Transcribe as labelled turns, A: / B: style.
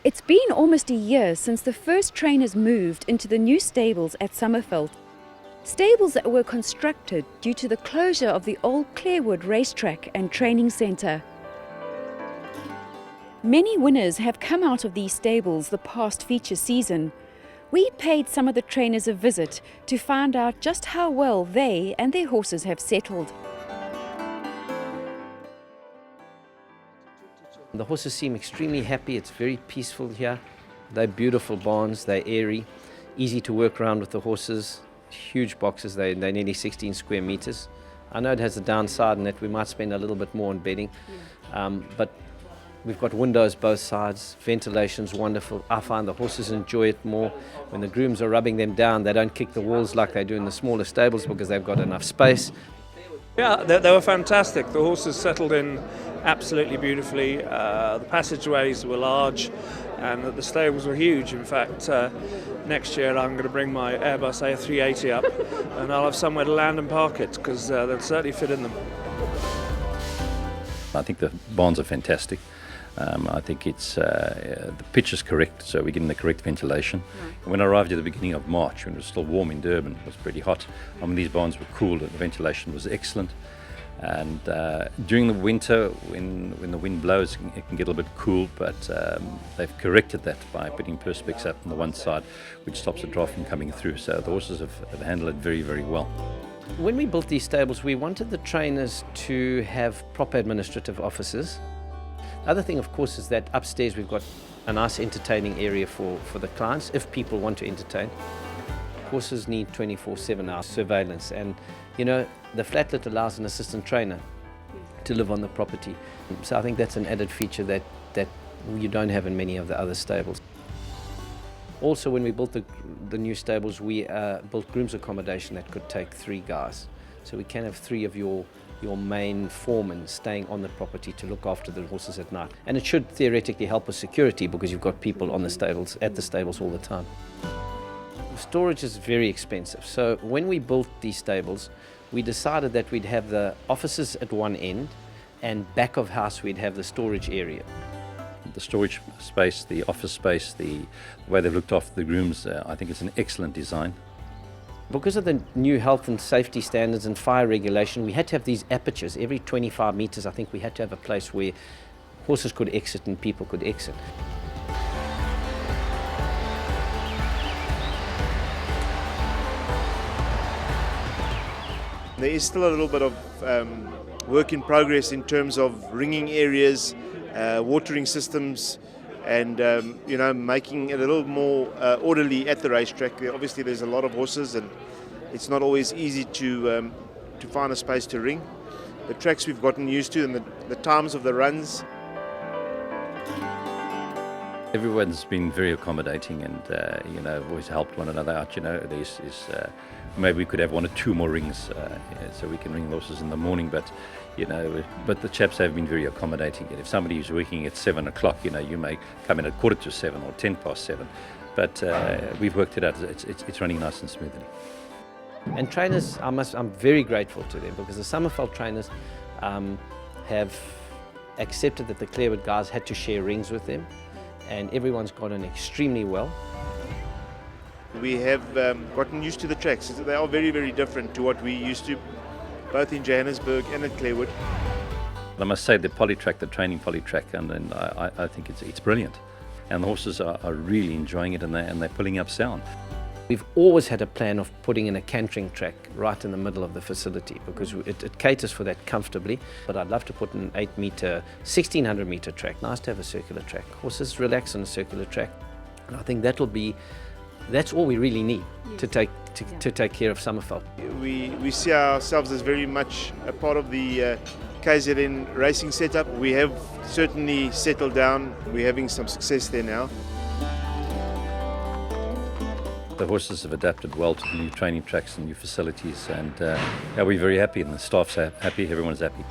A: It's been almost a year since the first trainers moved into the new stables at Somerfeld. Stables that were constructed due to the closure of the old Clarewood racetrack and training centre. Many winners have come out of these stables the past feature season. We paid some of the trainers a visit to find out just how well they and their horses have settled.
B: The horses seem extremely happy. It's very peaceful here. They're beautiful barns, they're airy, easy to work around with the horses. Huge boxes, they're nearly 16 square meters. I know it has a downside in that we might spend a little bit more on bedding, but we've got windows both sides, ventilation's wonderful. I find the horses enjoy it more. When the grooms are rubbing them down, they don't kick the walls like they do in the smaller stables because they've got enough space.
C: Yeah, they were fantastic. The horses settled in absolutely beautifully. The passageways were large and the stables were huge. In fact, next year I'm going to bring my Airbus A380 up and I'll have somewhere to land and park it because they'll certainly fit in them.
D: I think the barns are fantastic. I think it's the pitch is correct, so we're getting the correct ventilation. When I arrived at the beginning of March, when it was still warm in Durban, it was pretty hot. These barns were cool, the ventilation was excellent. And during the winter, when the wind blows, it can get a little bit cool, but they've corrected that by putting perspex up on the one side, which stops the draft from coming through. So the horses have handled it very, very well.
B: When we built these stables, we wanted the trainers to have proper administrative offices. The other thing, of course, is that upstairs we've got a nice entertaining area for the clients, if people want to entertain. Horses need 24/7 hour surveillance, and you know, the flatlet allows an assistant trainer to live on the property. So I think that's an added feature that you don't have in many of the other stables. Also, when we built the new stables, we built grooms accommodation that could take 3 guys. So we can have 3 of your main foremen staying on the property to look after the horses at night. And it should theoretically help with security because you've got people on the stables, at the stables all the time. Storage is very expensive. So when we built these stables, we decided that we'd have the offices at one end and back of house we'd have the storage area.
D: The storage space, the office space, the way they've looked after the grooms, I think it's an excellent design.
B: Because of the new health and safety standards and fire regulation, we had to have these apertures. Every 25 meters, I think we had to have a place where horses could exit and people could exit.
E: There is still a little bit of work in progress in terms of ringing areas, watering systems, and making it a little more orderly at the racetrack. Obviously, there's a lot of horses, and it's not always easy to find a space to ring. The tracks we've gotten used to, and the times of the runs.
D: Everyone's been very accommodating, and always helped one another out. Maybe we could have 1 or 2 more rings, so we can ring the horses in the morning. But the chaps have been very accommodating. If somebody is working at 7 o'clock, you may come in at 7:15 or 7:10. But we've worked it out. It's running nice and smoothly.
B: And trainers, I'm very grateful to them because the Somerfeld trainers have accepted that the Clarewood guys had to share rings with them, and everyone's got on extremely well.
E: We have gotten used to the tracks. They are very, very different to what we used to, both in Johannesburg and at Clarewood.
D: I must say the polytrack, the training polytrack, and I think it's brilliant. And the horses are really enjoying it, and they're pulling up sound.
B: We've always had a plan of putting in a cantering track right in the middle of the facility because it caters for that comfortably. But I'd love to put an 8-meter, 1600-meter track. Nice to have a circular track. Horses relax on a circular track. And I think that's all we really need to take care of Somerfeld.
E: We see ourselves as very much a part of the KZN racing setup. We have certainly settled down. We're having some success there now.
D: The horses have adapted well to the new training tracks and new facilities, and we're very happy, and the staff's happy, everyone's happy.